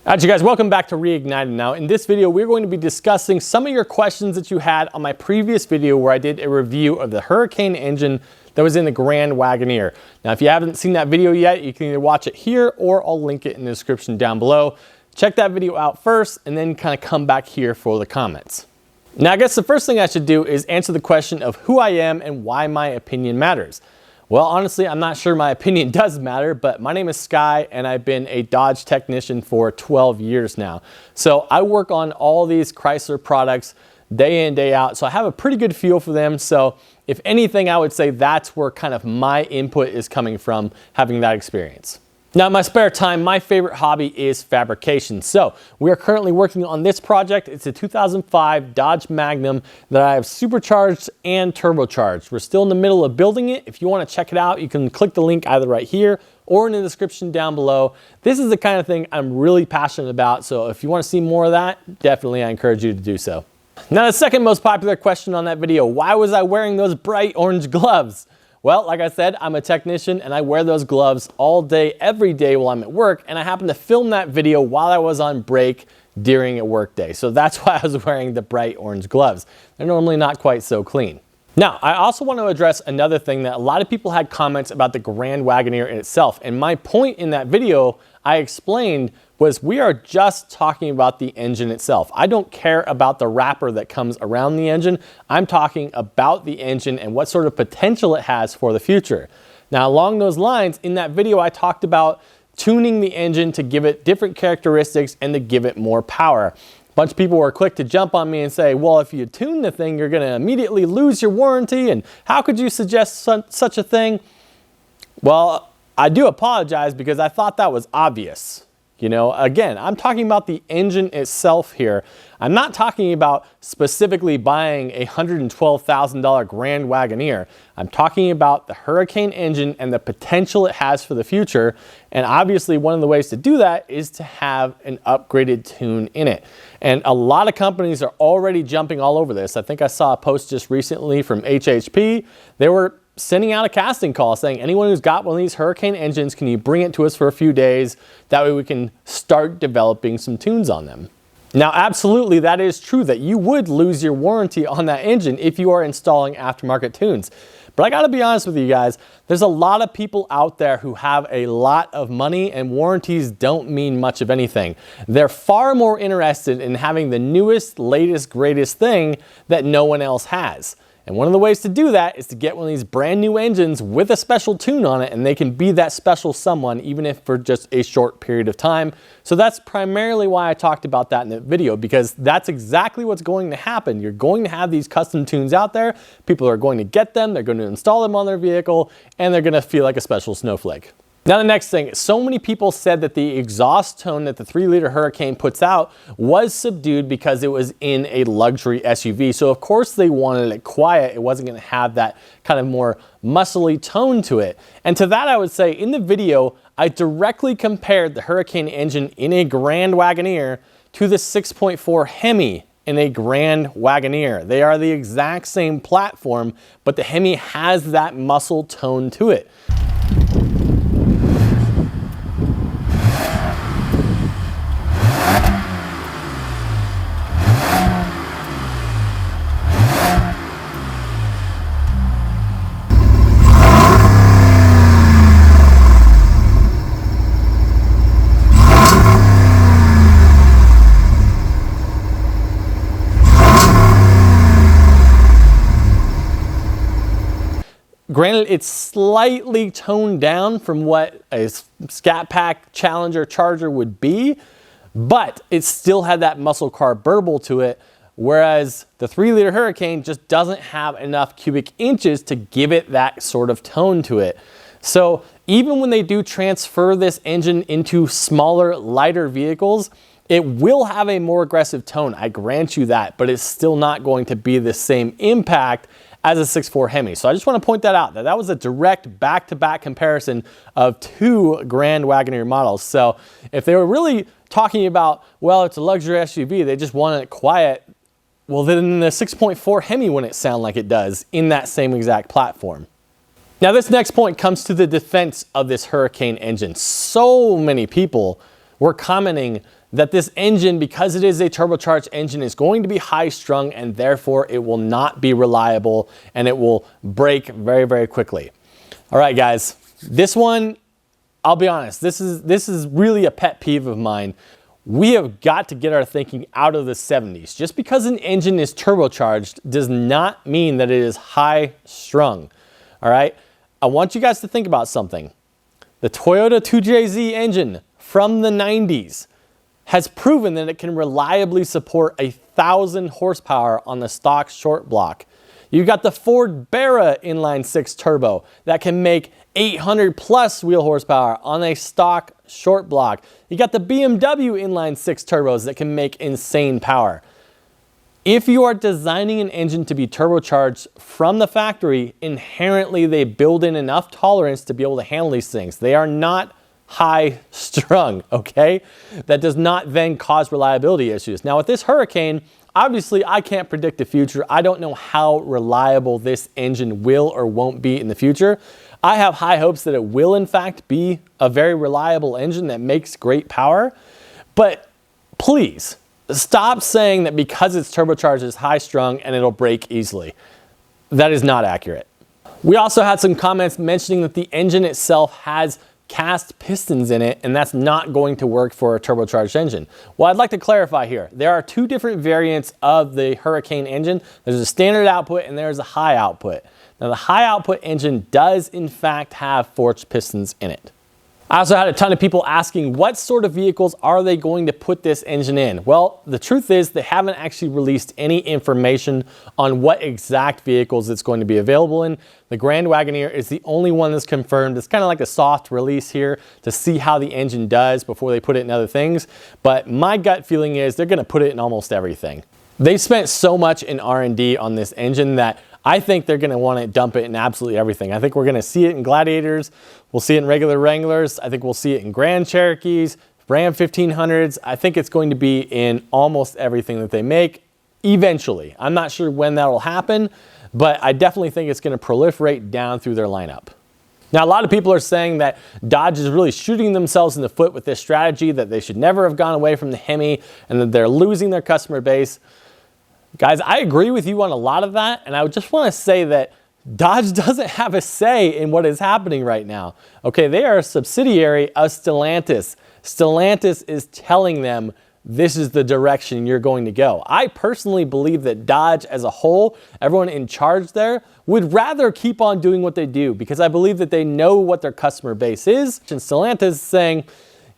Alright, you guys, welcome back to Reignited. Now, in this video, we're going to be discussing some of your questions that you had on my previous video where I did a review of the Hurricane engine that was in the Grand Wagoneer. Now, if you haven't seen that video yet, you can either watch it here or I'll link it in the description down below. Check that video out first and then kind of come back here for the comments. Now, I guess the first thing I should do is answer the question of who I am and why my opinion matters. Well, honestly, I'm not sure my opinion does matter, but my name is Sky and I've been a Dodge technician for 12 years now. So I work on all these Chrysler products day in, day out. So I have a pretty good feel for them. So if anything, I would say that's where kind of my input is coming from, having that experience. Now, in my spare time, my favorite hobby is fabrication. So we are currently working on this project. It's a 2005 Dodge Magnum that I have supercharged and turbocharged. We're still in the middle of building it. If you want to check it out, you can click the link either right here or in the description down below. This is the kind of thing I'm really passionate about. So if you want to see more of that, definitely I encourage you to do so. Now, the second most popular question on that video, why was I wearing those bright orange gloves? Well, like I said, I'm a technician and I wear those gloves all day, every day while I'm at work. And I happened to film that video while I was on break during a work day. So that's why I was wearing the bright orange gloves. They're normally not quite so clean. Now, I also want to address another thing that a lot of people had comments about the Grand Wagoneer in itself. And my point in that video I explained was we are just talking about the engine itself. I don't care about the wrapper that comes around the engine. I'm talking about the engine and what sort of potential it has for the future. Now, along those lines, in that video, I talked about tuning the engine to give it different characteristics and to give it more power. A bunch of people were quick to jump on me and say, well, if you tune the thing, you're gonna immediately lose your warranty, and how could you suggest such a thing? Well, I do apologize because I thought that was obvious. You know, again, I'm talking about the engine itself here. I'm not talking about specifically buying a $112,000 Grand Wagoneer. I'm talking about the Hurricane engine and the potential it has for the future. And obviously, one of the ways to do that is to have an upgraded tune in it. And a lot of companies are already jumping all over this. I think I saw a post just recently from HHP. They were sending out a casting call saying, anyone who's got one of these Hurricane engines, can you bring it to us for a few days? That way we can start developing some tunes on them. Now, absolutely, that is true that you would lose your warranty on that engine if you are installing aftermarket tunes. But I gotta be honest with you guys, there's a lot of people out there who have a lot of money and warranties don't mean much of anything. They're far more interested in having the newest, latest, greatest thing that no one else has. And one of the ways to do that is to get one of these brand new engines with a special tune on it, and they can be that special someone even if for just a short period of time. So that's primarily why I talked about that in the video, because that's exactly what's going to happen. You're going to have these custom tunes out there. People are going to get them, they're going to install them on their vehicle, and they're going to feel like a special snowflake. Now, the next thing, so many people said that the exhaust tone that the 3-liter Hurricane puts out was subdued because it was in a luxury SUV. So of course they wanted it quiet. It wasn't going to have that kind of more muscly tone to it. And to that I would say in the video, I directly compared the Hurricane engine in a Grand Wagoneer to the 6.4 Hemi in a Grand Wagoneer. They are the exact same platform, but the Hemi has that muscle tone to it. Granted, it's slightly toned down from what a Scat Pack Challenger Charger would be, but it still had that muscle car burble to it, whereas the 3-liter Hurricane just doesn't have enough cubic inches to give it that sort of tone to it. So even when they do transfer this engine into smaller, lighter vehicles, it will have a more aggressive tone, I grant you that, but it's still not going to be the same impact as a 6.4 Hemi. So I just want to point that out, that was a direct back-to-back comparison of two Grand Wagoneer models. So if they were really talking about, well, it's a luxury SUV, they just wanted it quiet, well, then the 6.4 Hemi wouldn't sound like it does in that same exact platform. Now, this next point comes to the defense of this Hurricane engine. So many people were commenting that this engine, because it is a turbocharged engine, is going to be high strung, and therefore it will not be reliable and it will break very, very quickly. All right, guys, this one, I'll be honest, this is really a pet peeve of mine. We have got to get our thinking out of the 70s. Just because an engine is turbocharged does not mean that it is high strung. All right, I want you guys to think about something. The Toyota 2JZ engine from the 90s has proven that it can reliably support 1,000 horsepower on the stock short block. You've got the Ford Barra inline 6 turbo that can make 800 plus wheel horsepower on a stock short block. You got the BMW inline 6 turbos that can make insane power. If you are designing an engine to be turbocharged from the factory, inherently they build in enough tolerance to be able to handle these things. They are not high strung, okay? That does not then cause reliability issues. Now with this Hurricane, obviously I can't predict the future. I don't know how reliable this engine will or won't be in the future. I have high hopes that it will in fact be a very reliable engine that makes great power, but please, stop saying that because it's turbocharged, it's high strung and it'll break easily. That is not accurate. We also had some comments mentioning that the engine itself has cast pistons in it, and that's not going to work for a turbocharged engine. Well, I'd like to clarify here. There are two different variants of the Hurricane engine. There's a standard output and there's a high output. Now, the high output engine does in fact have forged pistons in it. I also had a ton of people asking what sort of vehicles are they going to put this engine in? Well, the truth is they haven't actually released any information on what exact vehicles it's going to be available in. The Grand Wagoneer is the only one that's confirmed. It's kind of like a soft release here to see how the engine does before they put it in other things. But my gut feeling is they're going to put it in almost everything. They spent so much in R&D on this engine that I think they're going to want to dump it in absolutely everything. I think we're going to see it in Gladiators. We'll see it in regular Wranglers. I think we'll see it in Grand Cherokees, Ram 1500s. I think it's going to be in almost everything that they make eventually. I'm not sure when that'll happen, but I definitely think it's going to proliferate down through their lineup. Now, a lot of people are saying that Dodge is really shooting themselves in the foot with this strategy, that they should never have gone away from the Hemi, and that they're losing their customer base. Guys, I agree with you on a lot of that, and I just want to say that Dodge doesn't have a say in what is happening right now. Okay, they are a subsidiary of Stellantis. Stellantis is telling them this is the direction you're going to go. I personally believe that Dodge as a whole, everyone in charge there, would rather keep on doing what they do because I believe that they know what their customer base is. And Stellantis is saying,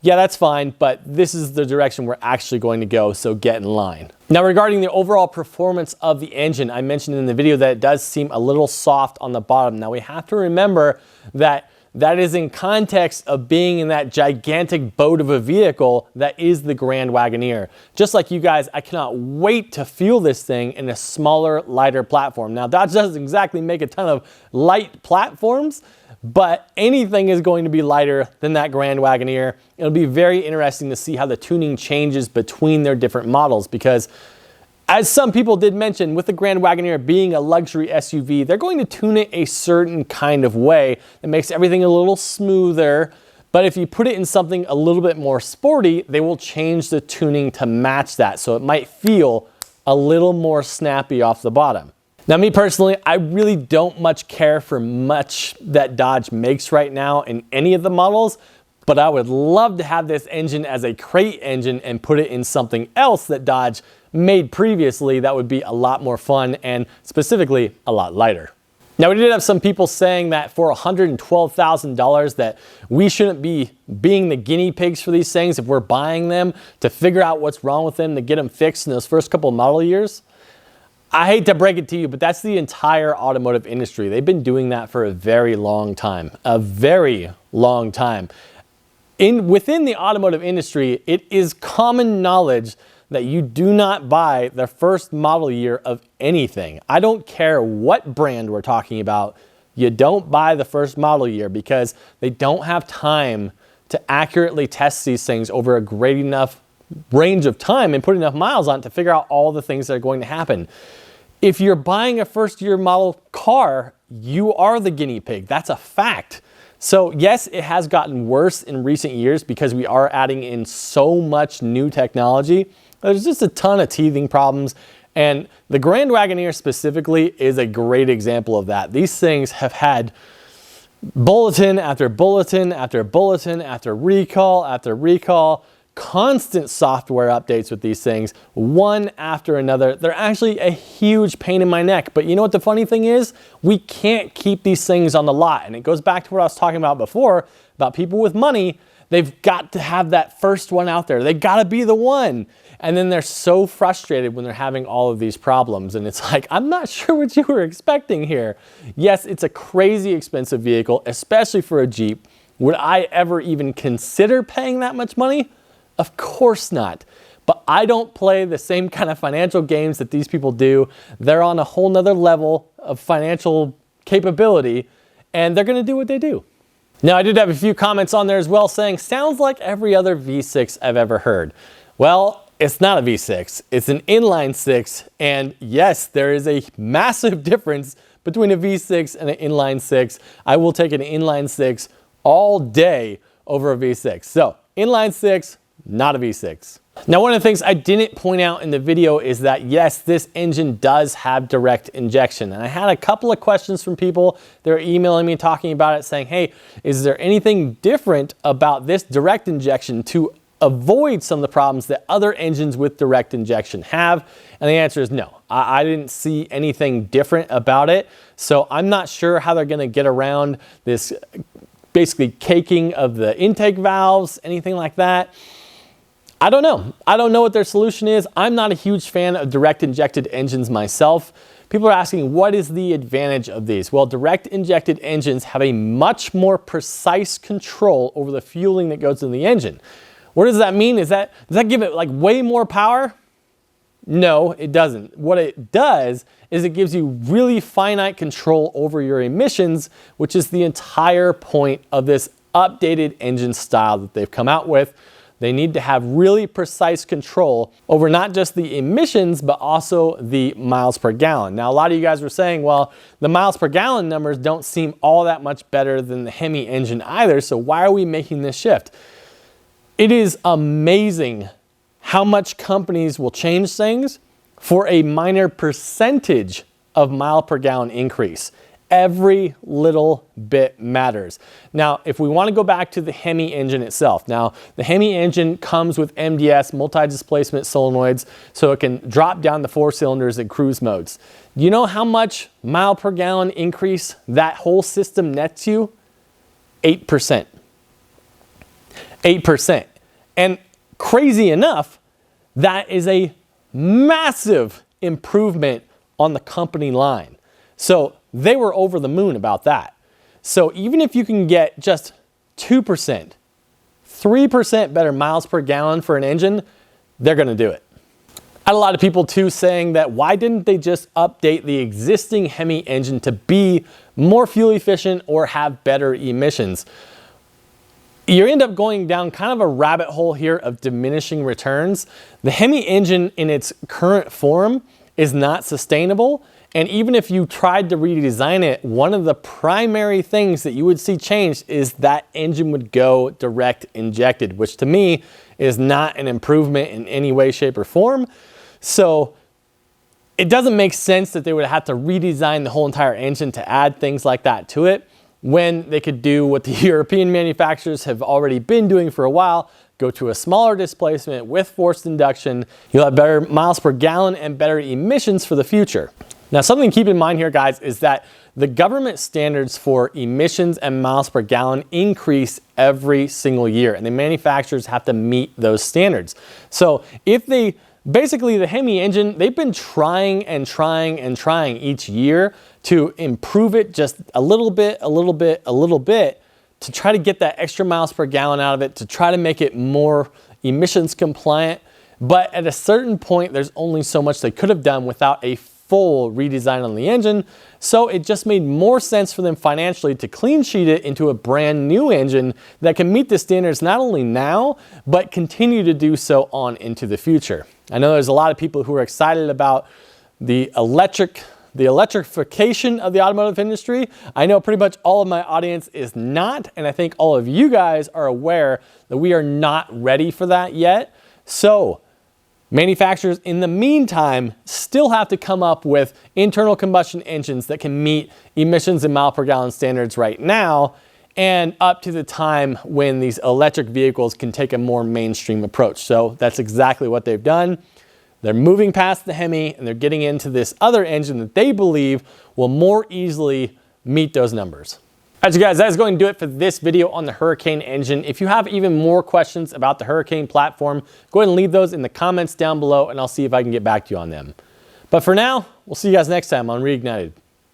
yeah, that's fine, but this is the direction we're actually going to go, so get in line. Now, regarding the overall performance of the engine, I mentioned in the video that it does seem a little soft on the bottom. Now, we have to remember that that is in context of being in that gigantic boat of a vehicle that is the Grand Wagoneer. Just like you guys, I cannot wait to feel this thing in a smaller, lighter platform. Now, Dodge doesn't exactly make a ton of light platforms, but anything is going to be lighter than that Grand Wagoneer. It'll be very interesting to see how the tuning changes between their different models because, as some people did mention, with the Grand Wagoneer being a luxury SUV, they're going to tune it a certain kind of way that makes everything a little smoother. But if you put it in something a little bit more sporty, they will change the tuning to match that. So it might feel a little more snappy off the bottom. Now, me personally, I really don't much care for much that Dodge makes right now in any of the models, but I would love to have this engine as a crate engine and put it in something else that Dodge made previously. That would be a lot more fun and specifically a lot lighter. Now, we did have some people saying that for $112,000 that we shouldn't be being the guinea pigs for these things if we're buying them to figure out what's wrong with them to get them fixed in those first couple of model years. I hate to break it to you, but that's the entire automotive industry. They've been doing that for a very long time, a very long time. Within the automotive industry, it is common knowledge that you do not buy the first model year of anything. I don't care what brand we're talking about. You don't buy the first model year because they don't have time to accurately test these things over a great enough range of time and put enough miles on it to figure out all the things that are going to happen. If you're buying a first year model car, you are the guinea pig. That's a fact. So yes, it has gotten worse in recent years because we are adding in so much new technology. There's just a ton of teething problems. And the Grand Wagoneer specifically is a great example of that. These things have had bulletin after bulletin after bulletin after recall, constant software updates with these things, one after another. They're actually a huge pain in my neck. But you know what the funny thing is? We can't keep these things on the lot. And it goes back to what I was talking about before, about people with money. They've got to have that first one out there. They got to be the one. And then they're so frustrated when they're having all of these problems. And it's like, I'm not sure what you were expecting here. Yes, it's a crazy expensive vehicle, especially for a Jeep. Would I ever even consider paying that much money? Of course not. But I don't play the same kind of financial games that these people do. They're on a whole nother level of financial capability, and they're going to do what they do. Now, I did have a few comments on there as well saying, sounds like every other V6 I've ever heard. Well, it's not a V6, it's an inline six. And yes, there is a massive difference between a V6 and an inline six. I will take an inline six all day over a V6. So inline six, not a V6. Now, one of the things I didn't point out in the video is that yes, this engine does have direct injection. And I had a couple of questions from people. They're emailing me talking about it saying, hey, is there anything different about this direct injection to avoid some of the problems that other engines with direct injection have? And the answer is no. I didn't see anything different about it. So I'm not sure how they're going to get around this basically caking of the intake valves, anything like that. I don't know. I don't know what their solution is. I'm not a huge fan of direct injected engines myself. People are asking, what is the advantage of these? Well, direct injected engines have a much more precise control over the fueling that goes in the engine. What does that mean? Does that give it like way more power? No, it doesn't. What it does is it gives you really finite control over your emissions, which is the entire point of this updated engine style that they've come out with. They need to have really precise control over not just the emissions, but also the miles per gallon. Now, a lot of you guys were saying, well, the miles per gallon numbers don't seem all that much better than the Hemi engine either, so why are we making this shift? It is amazing how much companies will change things for a minor percentage of mile per gallon increase. Every little bit matters. Now, if we want to go back to the Hemi engine itself, now the Hemi engine comes with MDS, multi-displacement solenoids, so it can drop down the 4 cylinders in cruise modes. Do you know how much mile per gallon increase that whole system nets you? 8%. 8%. And crazy enough, that is a massive improvement on the company line. So they were over the moon about that. So even if you can get just 2%, 3% better miles per gallon for an engine, they're going to do it. I had a lot of people too saying that why didn't they just update the existing Hemi engine to be more fuel efficient or have better emissions? You end up going down kind of a rabbit hole here of diminishing returns. The Hemi engine in its current form is not sustainable. And even if you tried to redesign it, one of the primary things that you would see changed is that engine would go direct injected, which to me is not an improvement in any way, shape, or form. So it doesn't make sense that they would have to redesign the whole entire engine to add things like that to it, when they could do what the European manufacturers have already been doing for a while, go to a smaller displacement with forced induction. You'll have better miles per gallon and better emissions for the future. Now, something to keep in mind here, guys, is that the government standards for emissions and miles per gallon increase every single year, and the manufacturers have to meet those standards. So if they, basically the Hemi engine, they've been trying and trying and trying each year to improve it just a little bit, to try to get that extra miles per gallon out of it, to try to make it more emissions compliant. But at a certain point, there's only so much they could have done without a full redesign on the engine. So it just made more sense for them financially to clean sheet it into a brand new engine that can meet the standards not only now, but continue to do so on into the future. I know there's a lot of people who are excited about the electric the electrification of the automotive industry. I know pretty much all of my audience is not, and I think all of you guys are aware that we are not ready for that yet. So manufacturers in the meantime still have to come up with internal combustion engines that can meet emissions and mile per gallon standards right now, and up to the time when these electric vehicles can take a more mainstream approach. So that's exactly what they've done. They're moving past the Hemi and they're getting into this other engine that they believe will more easily meet those numbers. All right, you guys, that is going to do it for this video on the Hurricane engine. If you have even more questions about the Hurricane platform, go ahead and leave those in the comments down below and I'll see if I can get back to you on them. But for now, we'll see you guys next time on Reignited.